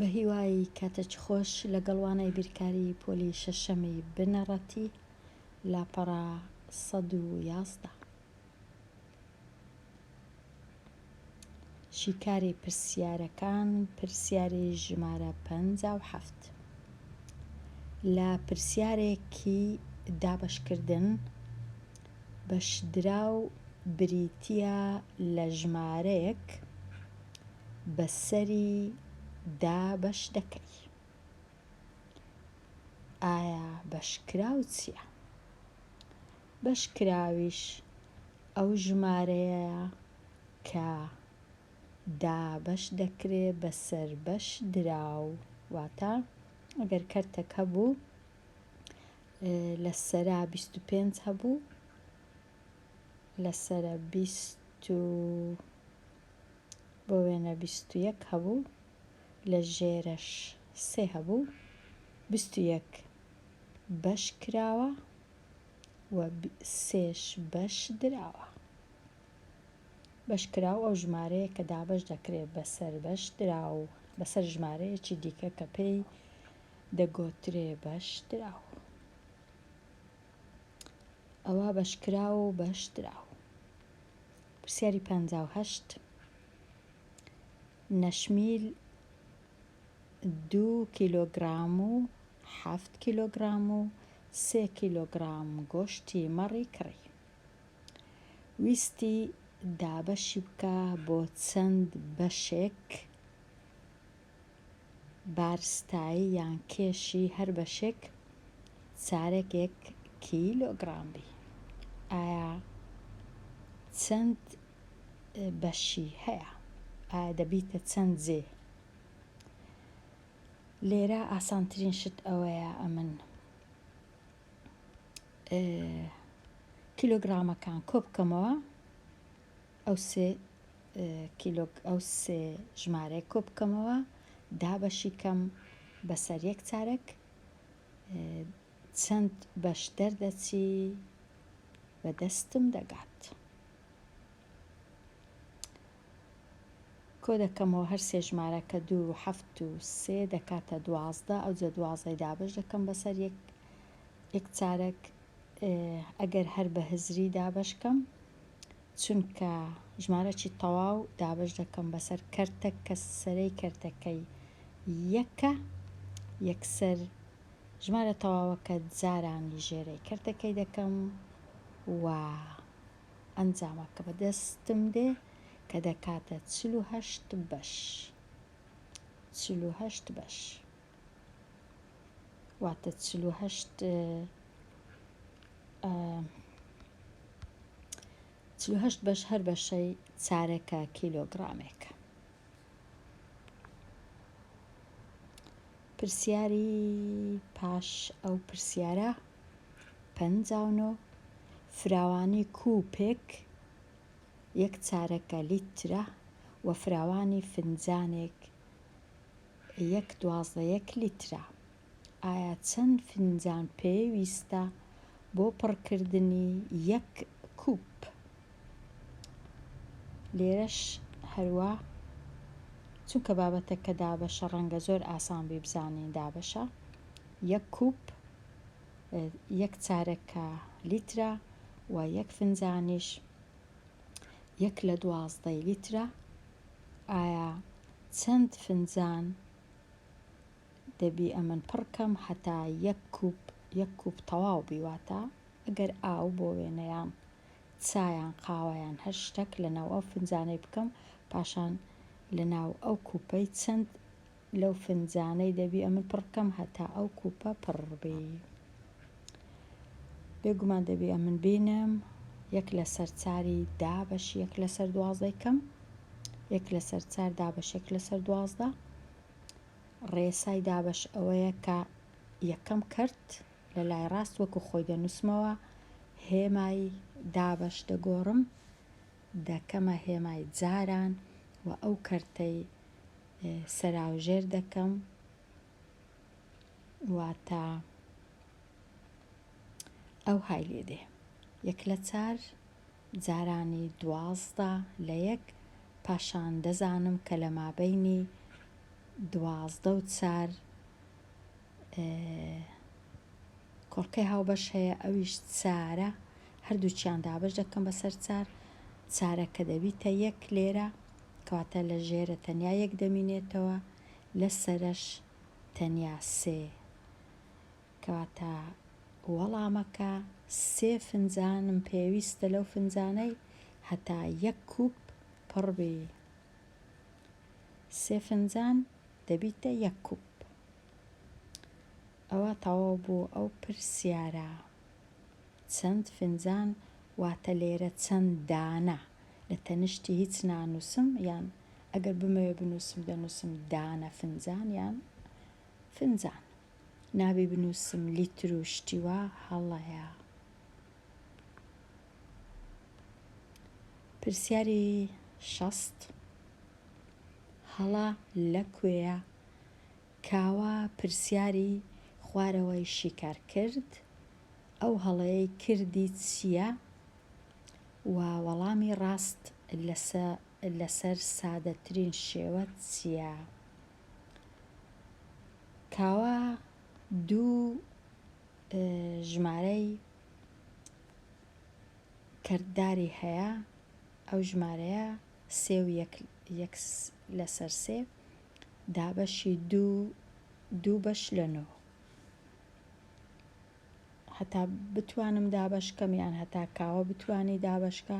بە هیوای کاتەچ خۆش لەگەڵوانای بیرکاری پۆلی شەشەمی بنەڕەتی لاپەڕا 111 شیکاری پرسیارەکان پرسیاری ژمارە 57 لە پرسیارێکی دابەشکردن بەشدراو بریتیە لە ژمارەیەک بەسەری دابەش دەکەی. ئایا بەشکراو چییە؟ بەشکراویش ئەو ژمارەیە کە دابەش دەکرێت بەسەر بەش دراو، واتە ئەگەر کەرتێک هەبوو لەسەرا 25 هەبوو، لەسرە 21 هەبوو، لە ژێرەش 3 هەبوو، 21 بەش کراوە و 3ش بەش دراوە. بەشکراو ئەو ژمارەیە کە دابەش دەکرێت بەسەر بەش دراو بەسەر ژمارەیەکی دیکە کە پێی دەگوترێ بەش دراو. ئەوە بەشکراو و بەش دراو. پرسیاری 58 نەشمیل 2 کیلۆگرام و 7 کیلۆگرام و 3 کیلۆگرام گۆشتی مەڕی کڕی. ویستی دابەشی بکە بۆ چەند بەشێک بارستایی یان کێشی هەر بەشێک چارەک 1 کیلۆگرام بی. ئایا چەند بەشی هەیە؟ ئایا دەبیتە چەند جێ؟ لێرە ئاسانترین شت ئەوەیە ئەمن کیلۆگرامەکان کۆ بکەمەوە، ئەو سێ ژمارەی کۆ بکەمەوە، دابەشی کەم بەسەر یەک چارەک، چەند بەش دەردەچی بەدەستم دەگات. کۆ دەکەمەوە هەر سێ ژمارە کە 2 و 7 و 3 دەکاتە 12، ئەوجا 12 دابەش دەکەم بەسەر یەک چارەک. ئەگەر هەر بە هزری دابەشکەم، چونکە ژمارەی تەواو دابەش دەکەم بەسەر کەرتێک کە سەرەی کەرتەکەی یەکە، یەکسەر ژمارە تەواوەکە جارانی ژێرەی کەرتەکەی دەکەم و ئەنجامەکە بەدەستم دێ کە دەکاتە 48 بەش. 48 بەش واتە 48 بەش هەر بەشەی چارەکە کیلۆگرامێکە. پرسیاری پاش ئەو پرسیارە 59 فراوانی کووپێک یەک چارەکە لیترە و فراوانی فنجانێک 1/12 لیترە. ئایا چەند فنجان پێویستە بۆ پڕکردنی یەک کووپ؟ لێرەش هەروە چونکە بابەتەکە دابەشە ڕەنگە زۆر ئاسان بێ بزانین دابەشە. یەک کووپ یەک چارەکە لیترە و یەک فنجانیش 1/12 لیترە. ئایا چەند فنجان دەبی ئەمن پڕکەم هەتا یەک کووپ تەواو بیواتە؟ ئەگەر ئاو بۆ وێنەیان چایان قاوەیان هەر شتێک لەناو ئەو فنجانەی بکەم، پاشان لەناو ئەو کووپەی چەند لەو فنجانەی دەبی ئەمن پڕکەم هەتا ئەو کووپە پڕ بێ. بێگومان دەبی ئەمن بینم 1/4 دابەش 1/12 کەم، 1/4 دابەش 1/12. ڕێسای دابەش ئەوەیە کە یەکەم کەرت لە لای ڕاست وەکو خۆی دەنووسمەوە، هێمای دابەش دەگۆڕم، دەکەمە هێمای جاران و ئەو کەرتەی سەراوژێر دەکەم، واتە ئەو های لێدێ 1/4 جارانی 12 لە 1، پاشان دەزانم کە لە مابەینی 12 کۆڵکەی هاوبەش هەیە ئەویش 4 هەردووچیان دابەش دەکەم بەسەر 4 کە دەبیتە 1 لێرە کەواتە لە ژێرە تەنیا 1 دەمینێتەوە لە سەرش تەنیا 3 کەواتە وەڵامەکە 3 فنجانم پێویستە لەو فنجانەی هەتا 1 کووب پڕبی 3 فنجان دەبیتە 1 کووب. ئەوە تەواو بوو ئەو پرسیارە. چەند فنجان واتە لێرە چەند دانە لە تەنیشتی هیچ نانووسم یان ئەگەر بمەوێ بنووسم دەنووسم دانە فنجان یان فنجان، نابێ بنووسم لیتر و شتیوە هەڵەیە. پرسیاری 60 هەڵە لەکوێیە؟ کاوە پرسیاری خوارەوەی شیکار کرد، ئەو هەڵەیەی کردی چییە؟ و وەڵامی ڕاست لەسەر سادەترین شێوە چییە؟ کاوە 2 ژمارەی کردداری هەیە، ئەو ژمارەیە 3 و 1 لەسەر 3 دابەشی 2 بەش لە 9. هەتا بتوانم دابەشکەم یان هەتا کاوە بتوانی دابەشکە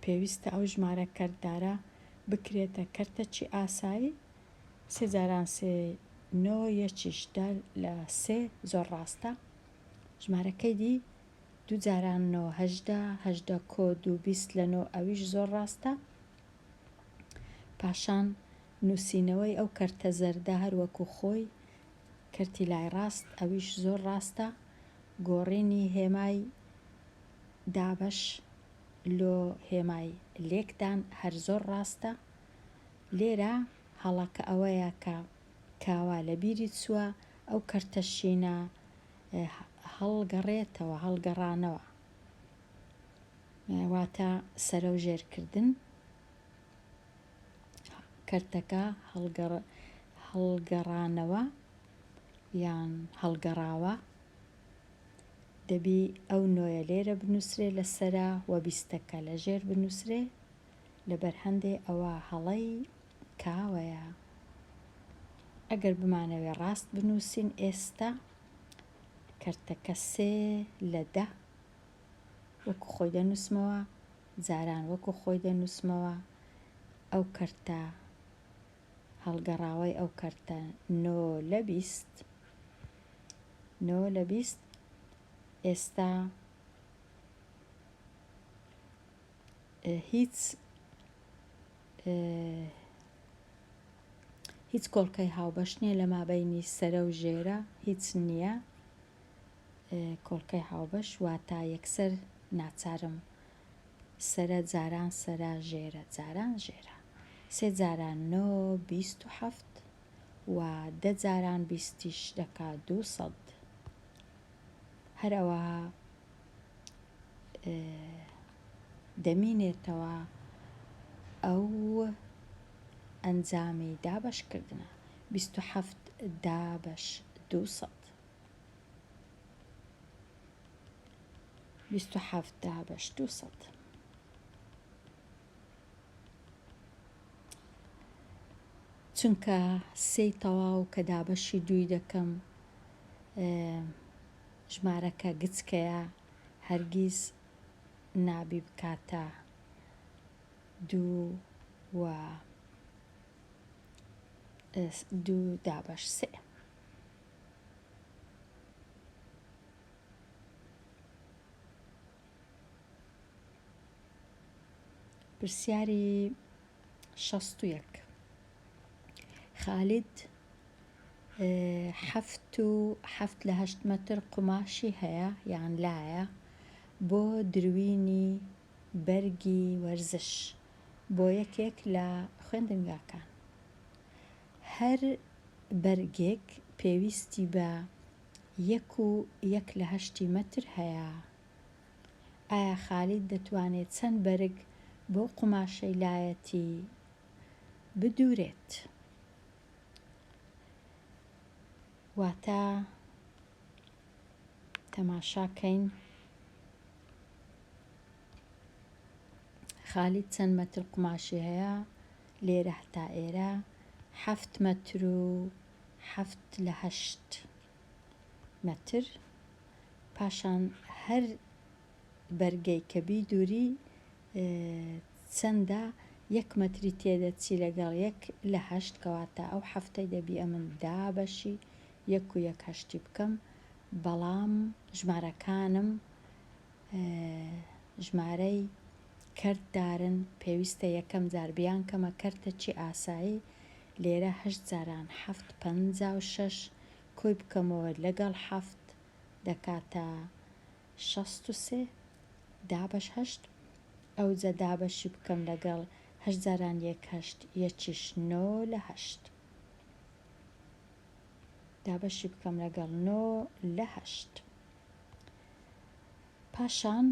پێویستە ئەو ژمارە کەرددارە بکرێتە کەرتەچی ئاسایی 3 جاران 3 9 یەکیشدا لە 3 زۆر ڕاستە. ژمارەکەی دی 2 جاران 9 18 کۆد و 20 لە 9 ئەویش زۆر ڕاستە. پاشان نووسینەوەی ئەو کەرتە زەردە هەروەکو خۆی کەرتی لای ڕاست ئەویش زۆر ڕاستە. گۆڕینی هێمای دابەش لۆ هێمای لێکدان هەر زۆر ڕاستە. لێرە هەڵەکە ئەوەیە کە کاوا لە بیری چووە ئەو کەرتەشینە هەڵگەڕێتەوە هەڵگەڕانەوە واتە سەرە و ژێرکردن کەرتەکە هەڵگەڕانەوە یان هەڵگەڕاوە دەبی ئەو 9 لێرە بنووسرێ لە سەرا و 20ەکە لە ژێر بنووسرێ لەبەر هەندێ ئەوە هەڵەی کاوەیە. ئەگەر بمانەوێ ڕاست بنووسین ئێستا کەرتەکە 3 لە 10 وەکو خۆی دەنووسمەوە جاران وەکو خۆی دەنووسمەوە ئەو کەرتە هەڵگەڕاوەی ئەو کەرتە 9 لە 20 9 لە 20 ئێستا هیچ کۆڵکەی هاوبەش نییە لە مابەینی سەرە و ژێرە هیچ نییە کۆڵکەی هاوبەش واتە یەکسەر ناچارم سەرە جاران سەرا ژێرە جاران ژێرە 3 جاران 9 27 و 10 جاران 20 دەکا 200 هەرەوە دەمینێتەوە ئەو ئەنجامی دابەشکردنە 27 دابەش 200 27 دابەش 200 چونکە 3 تەواو کە دابەشی 2 دەکەم ژمارەکە گچکەیە هەرگیز نابی بکاتە 2 و 2 دابەش 3. پرسیاری 61 خالید 7 لە 8 مەتر قوماشی هەیە یان لایە بۆ دروینی بەرگی وەرزش بۆ یەکێک لە خوێندنگاکان. هەر بەرگێک پێویستی بە 1.1 مەتر هەیە. ئایا خالید دەتوانێت چەند بەرگ بۆ قوماشەی لایەتی بدورێت؟ واتە تەماشاکەین خالیت چەند مەتر قماشی هەیە لێرە هەتا ئێرە 7 مەتر و 7/8 مەتر. پاشان هەر بەرگەی کە بیدووری چەندە 1 مەتری تێدەچی لەگەڵ 1/8 کەواتە ئەو هەفتەی دەبی ئەمن 10 بەشی 1 و 1/8 بکەم. بەڵام ژمارەکانم ژمارەی کەرتدارن، پێویستە یەکەم جار بیان کەمە کەرتێکی ئاسایی. لێرە 8 جاران 7 56 کۆی بکەمەوە لەگەڵ 7 دەکاتە 63 10/8. ئەو جە 10 بەشی بکەم لەگەڵ 8 جاران 1/8 یەکیش 9/8 10 بەشی بکەم لەگەڵ 9/8. پاشان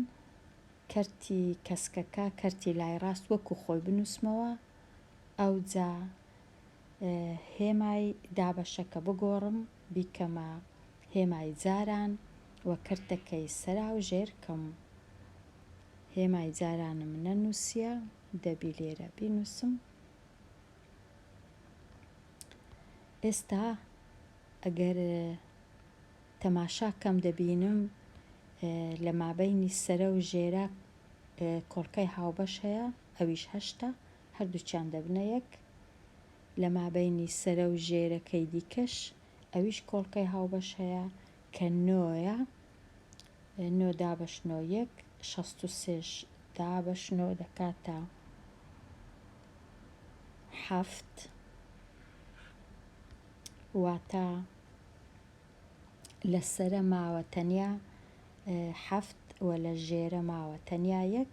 کەرتی کەسکەکە کەرتی لای ڕاست وەکو خۆی بنووسمەوە. ئەو جا هێمای 10 بەشەکە بگۆڕم بیکەمە هێمای جاران وە کەرتەکەی سەرا و ژێر کەم. هێمای جارانم نەنووسیە دەبی لێرە بینووسم. ئێستا ئەگەر تەماشاکەم دەبینم لە مابەینی سەرە و ژێرە کۆڵکەی هاوبەش هەیە ئەویش 8، هەردووچیان دەبنە 1. لە مابەینی سەرە و ژێرەکەی دیکەش ئەویش کۆڵکەی هاوبەش هەیە کە 9ە. 9 10 بەش 9 1 63 10 بەش 9 دەکاتە 7. واتە لە سەرە ماوە تەنیا 7 و لە ژێرە ماوە تەنیا 1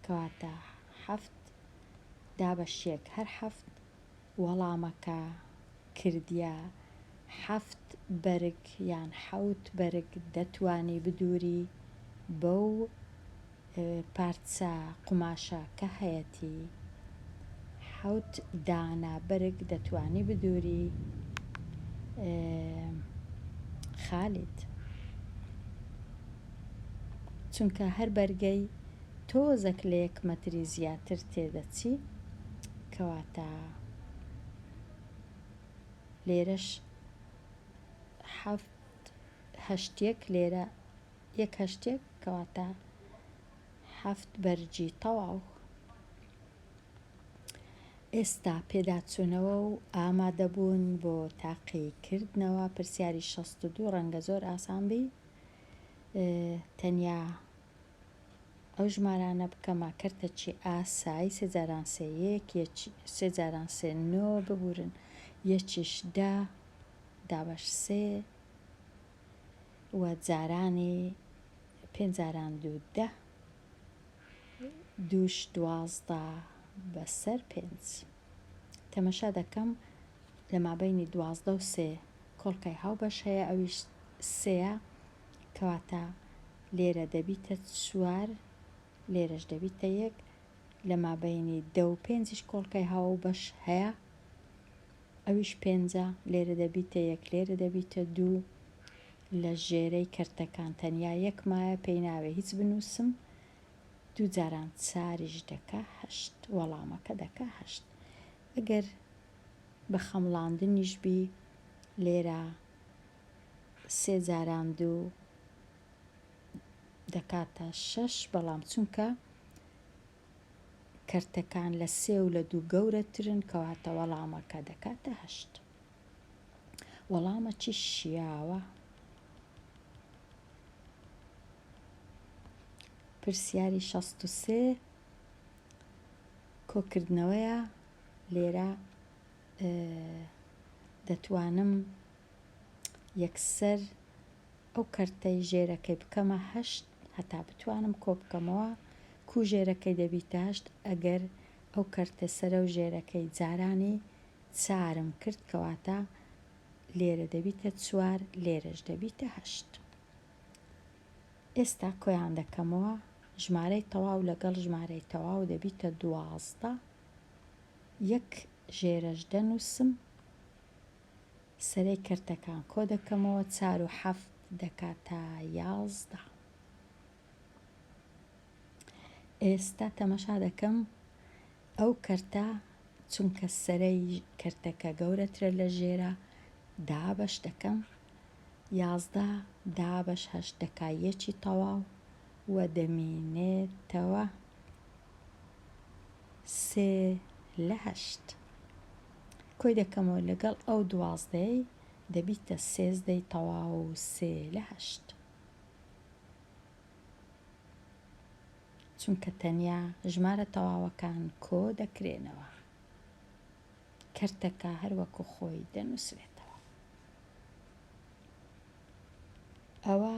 کەواتە 7 10 بەش 1 هەر 7. وەڵامەکە کردیە 7 بەرگ یان 7 بەرگ دەتوانی بدووری بەو پارچە قماشە کە هەیەی 7 دانە بەرگ دەتوانی بدووری. خالید چونکە هەر بەرگەی تۆزێک لە 1 مەتری زیاتر تێدەچی کەواتە لێرەش 7/8 لێرە 1/8 کەواتە 7 بەرجی تەواو. ئێستا پێداچوونەوە و ئامادەبوون بۆ تاقیکردنەوە پرسیاری 62 ڕەنگە زۆر ئاسان بی. تەنیا ئەو ژمارانە بکەمە کەرتێکی ئاسایی 3 جاران 3 1 3 جاران 3 9 ببورن یەکیش 10 10 بەش 3 وە جارانی 5 جاران 2 10 دووش 12 بەسەر 5. تەمەشا دەکەم لە مابەینی 12 و 3 کۆڵکەی هاوبەش هەیە ئەویش 3ە کەواتە لێرە دەبیتە 4 لێرەش دەبیتە 1. لە مابەینی 10 و 5 کۆڵکەی هاوبەش هەیە ئەویش 5ە لێرە دەبیتە 1 لێرە دەبیتە 2. لە ژێرەی کەرتەکان تەنیا 1 مایە پێی ناوێ هیچ بنووسم. 2 جاران 4ش دەکا 8 وەڵامەکە دەکا 8. ئەگەر بە خەمڵاندنیش بی لێرە 3 جاران 2 دەکاتە 6 بەڵام چونکە کەرتەکان لە 3 و لە 2 گەورەترن کەواتە وەڵامەکە دەکاتە 8. وەڵامەکی شیاوە. پرسیاری 63 کۆکردنەوەیە. لێرە دەتوانم یەکسەر ئەو کەرتەی ژێرەکەی بکەمە 8 هەتا بتوانم کۆ بکەمەوە کو ژێرەکەی دەبیتە 8 ئەگەر ئەو کەرتە سەرە و ژێرەکەی جارانی 4م کرد کەواتە لێرە دەبیتە 4 لێرەش دەبیتە 8. ئێستا کۆیان دەکەمەوە ژمارەی تەواو لەگەڵ ژمارەی تەواو دەبیتە 12. 1 ژێرەش دەنووسم سەرەی کەرتەکان کۆ دەکەمەوە 4 و 7 دەکاتە 11. ئێستا تەماشا دەکەم ئەو کەرتە چونکە سەرەی کەرتەکە گەورەترە لە ژێرە دابەش دەکەم 11 دابەش 8 دەکا یەکی تەواو و دەمێنێتەوە 3/8. کۆی دەکەمەوە لەگەڵ ئەو 12ی دەبیتە 13 تەواو و 3/8 چونکە تەنیا ژمارە تەواوەکان کۆ دەکرێنەوە کەرتەکە هەروەکو خۆی دەنووسرێتەوە. ئەوە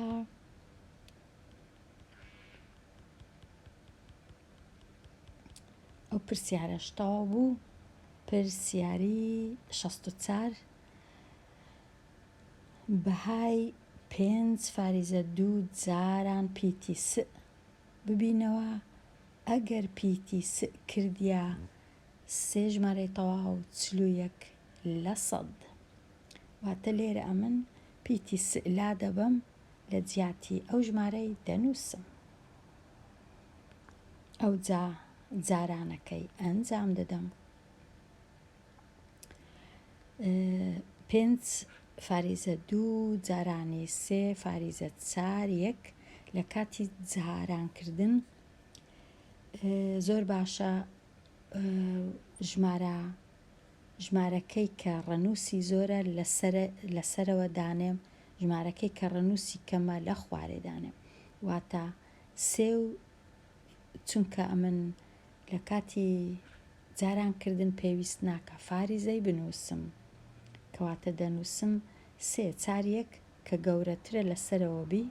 ئەو پرسیارەش تەواو بوو. پرسیاری 64 بەهای 5/2 جاران پیتی س ببینەوە ئەگەر پیتی س کردیا 3 ژمارەی تەواو 41%. واتە لێرە ئەمن پیتی س لا دەبەم لە جیاتی ئەو ژمارەی دەنووسم. ئەو جارانەکەی ئەنجام دەدەم. 5/2 جارانی 3/4 لە کاتی جارانکردن زۆر باشە ژمارەکەی کە ڕەنووسی زۆرە لەسەرەوە دانێم، ژمارەکەی کە ڕەنووسی کەمە لە خوارێ دانێم. واتە سێ و چونکە ئەمن لە کاتی جارانکردن پێویست ناکە فاریزەی بنووسم، کەواتە دەنووسم 3/4 کە گەورەترە لەسەرەوە بی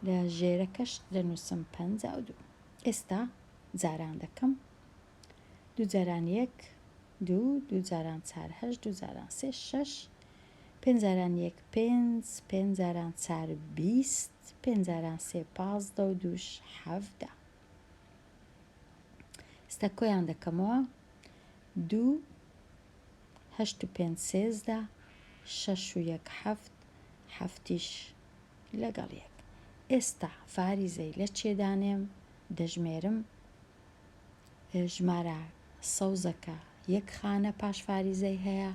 لە ژێرەکەش دەنووسم 52. ئێستا جاران دەکەم 2 جاران 1 2 2 جاران 4 8 2 جاران 3 6 5 جاران 1 5 5 جاران 4 20 5 جاران 3 15 و 2 17. ئێستا کۆیان دەکەمەوە 2 8 و 5 13 6 و 1 7 7ش لەگەڵ 1. ئێستا فاریزەی لە چێدانێم دەژمێرم ژمارە سەوزەکە 1 خانە پاش فاریزەی هەیە،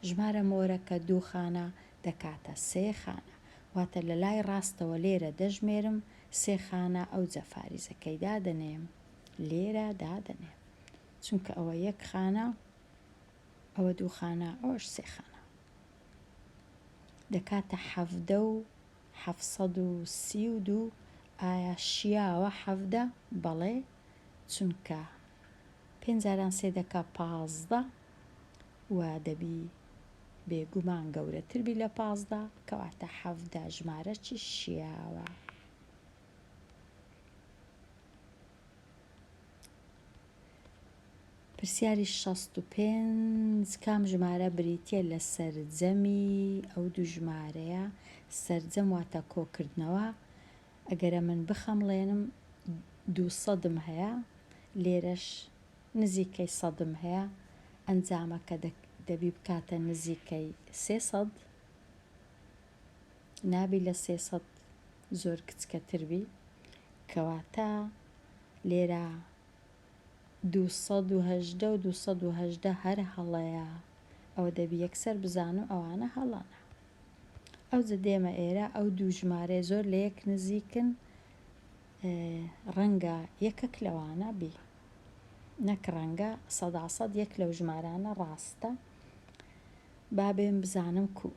ژمارە مۆرەکە 2 خانە دەکاتە 3 خانە. واتە لە لای ڕاستەوە لێرە دەژمێرم 3 خانە ئەو جە فاریزەکەی دادەنێم لێرە دادەنێم چونکە ئەوە 1 خانە ئەوە 2 خانە ئەوەش 3 خانە دەکاتە 732. ئایا شیاوە 7 بەڵێ چونکە 5 جاران 3 دەکا 15 و دەبی بێگومان گەورەتر بی لە 15 کەواتە 7 ژمارەی شیاوە. پرسیاری 65 کام ژمارە بریتیە لە سەرجەمی ئەو دوو ژمارەیە؟ سەرجەم واتە کۆکردنەوە. ئەگەرە من بخەمڵێنم 200 هەیە، لێرەش نزیکەی 100 هەیە، ئەنجامەکە دەبی بکاتە نزیکەی 300، نابی لە 300 زۆر کچکەتر بی، کەواتە لێرە 218 و 218 هەر هەڵەیە، ئەوە دەبی یەکسەر بزانم ئەوانە هەڵانە. ئەو جە دێمە ئێرە ئەو دوو ژمارە زۆر لە یەک نزیکن، ڕەنگە یەکەک لەوانە بی، نەک ڕەنگە 100% یەک لەو ژمارانە ڕاستە. با بێم بزانم کو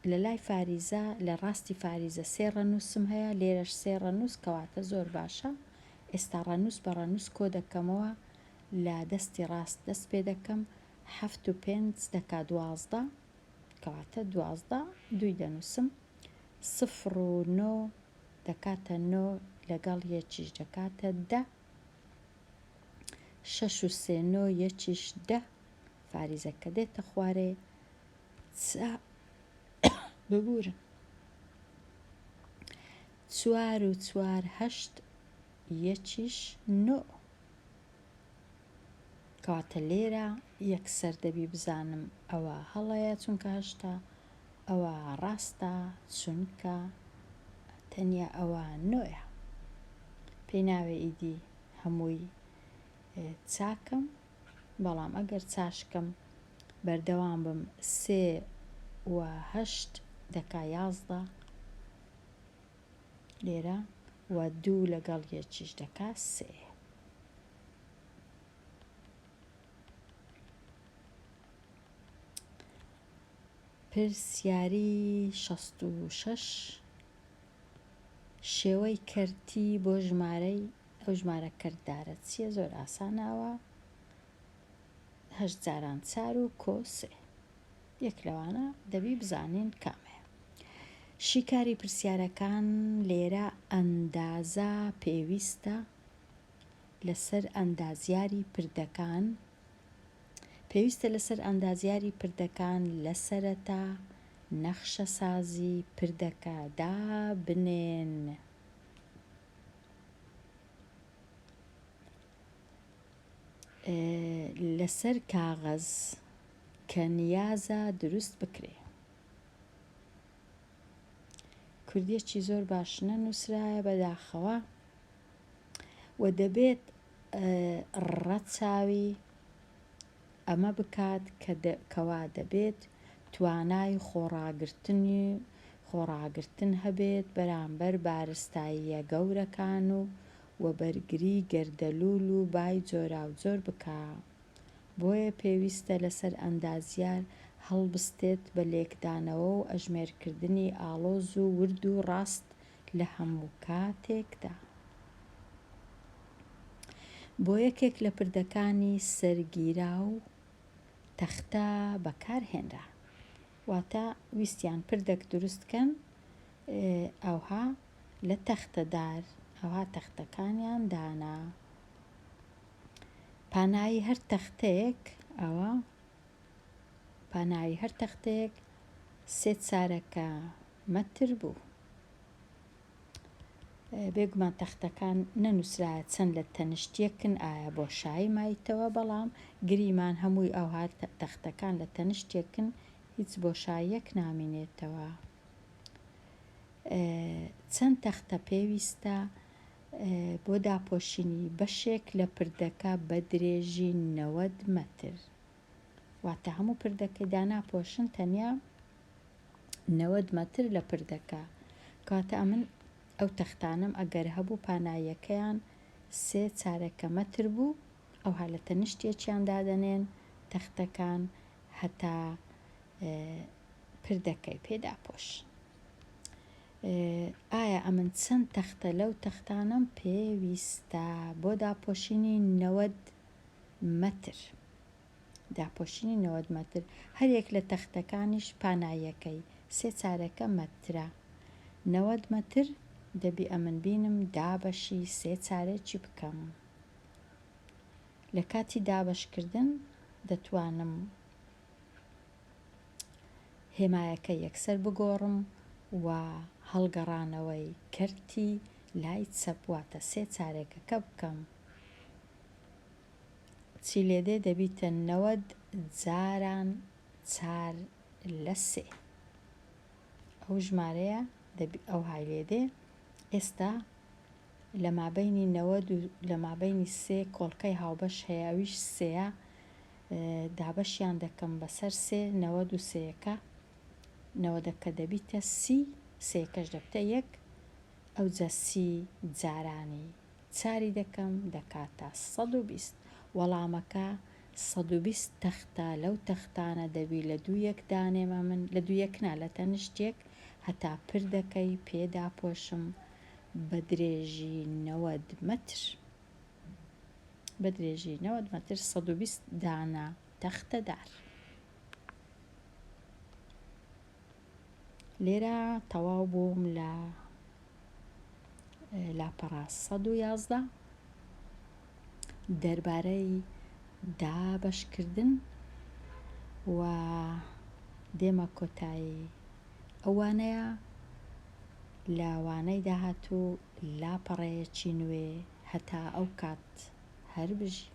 لە لای فاریزە لە ڕاستی فاریزە 3 ڕەنووسم هەیە، لێرەش 3 ڕەنووس، کەواتە زۆر باشە. ئێستا ڕەنووس بە ڕەنووس کۆ دەکەمەوە، لە دەستی ڕاست دەست پێ دەکەم، 7 و 5 دەکا 12، کەواتە 12 دوی دەنووسم، 0 و 9 دەکاتە 9 لەگەڵ یەکیش دەکاتە 10، 6 و 3 9 یەکیش 10، فاریزەکە دێتە خوارێ ببورن. 4 و 4 8 یەکیش 9، کەواتە لێرە یەکسەر دەبی بزانم ئەوە هەڵەیە چونکە هەشتا، ئەوە ڕاستە چونکە تەنیا ئەوە نۆیە. پێی ناوێ ئیدی هەمووی چاکەم، بەڵام ئەگەر چاشکەم بەردەوام بم 3 و 8 دەکا 11 لێرە و 2 لەگەڵ یەکیش دەکا 3. پرسیاری 66 شێوەی کەرتی بۆ ژمارەی ئەو ژمارە کەرتدارە چییە؟ زۆر ئاساناوە، 8 جاران 4 و کۆ 3 یەک لەوانە دەبی بزانین کامەیە. شیکاری پرسیارەکان لێرە ئەندازە پێویستە لەسەر ئەندازیاری پردەکان، پێویستە لەسەر ئەندازیاری پردەکان لە سەرەتا نەخشە سازی پردەکە دابنێن. لەسەر کاغەز کە نیازە دروست بکرێ. کوردیەکی زۆر باش نەنووسرایە بەداخەوە و دەبێت ڕەچاوی ئەمە بکات کەوا دەبێت توانای خۆڕاگرتن هەبێت بەرامبەر بارستاییە گەورەکان و وەبەرگری گەردەلوول و بای جۆراوجۆر بکا. بۆیە پێویستە لەسەر ئەندازیار هەڵبستێت بە لێکدانەوە و ئەژمێرکردنی ئاڵۆز و ورد و ڕاست لە هەموو کاتێکدا. بۆ یەکێک لە پردەکانی سەرگیرا و تەختە بەکارهێنرا، واتە ویستیان پردەک دروستکەن، ئەوها لە تەختەدار ئەوها تەختەکانیان دانا. پانایی هەر تەختەیەک ئەوە پانایی هەر تەختەیەک 3 چارەکە مەتر بوو. بێگومان تەختەکان نەنووسرایە چەند لە تەنیشتێکن، ئایا بۆشایی مایتەوە، بەڵام گریمان هەمووی ئەوها تەختەکان لە تەنیشتێکن، هیچ بۆشاییەک نامینێتەوە. چەند تەختە پێویستە بۆ داپۆشینی بەشێک لە پردەکە بە درێژی 90 مەتر، واتە هەموو پردەکەی داناپۆشن تەنیا 90 مەتر لە پردەکە. کاتە ئەمن ئەو تەختانم ئەگەر هەبوو پاناییەکەیان 3 چارەکە مەتر بوو، ئەوها لە تەنیشتێکیان دادەنێن تەختەکان هەتا پردەکەی پێداپۆش. ئایا ئەمن چەند تەختە لەو تەختانم پێویستە بۆ داپۆشینی 90 مەتر؟ داپۆشینی 90 مەتر هەرێک لە تەختەکانیش پاناییەکەی 3 چارەکە مەترە. 90 مەتر دەبی ئەمن بینم دابەشی 3 چارێکی بکەم. لە کاتی دابەشکردن دەتوانم هێمایەکە یەکسەر بگۆڕم و هەڵگەڕانەوەی کەرتی لای چەپ واتە 3 چارێکەکە بکەم. چی لێدێ؟ دەبیتە 90 جاران 4 لە 3. ئەو ژمارەیە ئەو های لێدێ. ئێستا لە مابەینی 90 و لە مابەینی 3 کۆڵکەی هاوبەش هەیە، ئەویش 3ە، دابەشیان دەکەم بەسەر 3 90 و 3ەکە، 90ەکە دەبیتە 30، 3ەکەش دەبتە 1، ئەو جە 30 جارانی 4 دەکەم دەکاتە 120. وەڵامەکە 120 تەختە لەو تەختانە دەبی لە 2 دانێمە من لە 2 لە تەنیشتێک هەتا پردەکەی پێداپۆشم بە درێژی 90 مەتر. بە درێژی 90 مەتر 120 دانە تەختەدار. لێرە تەواو بووم لە لاپەڕا 111 دەربارەی دابەشکردن و دێمە کۆتایی ئەوانەیە. لاوانەی داهاتوو لاپەڕەیەکی نوێ هەتا ئەو کات هەر بژی.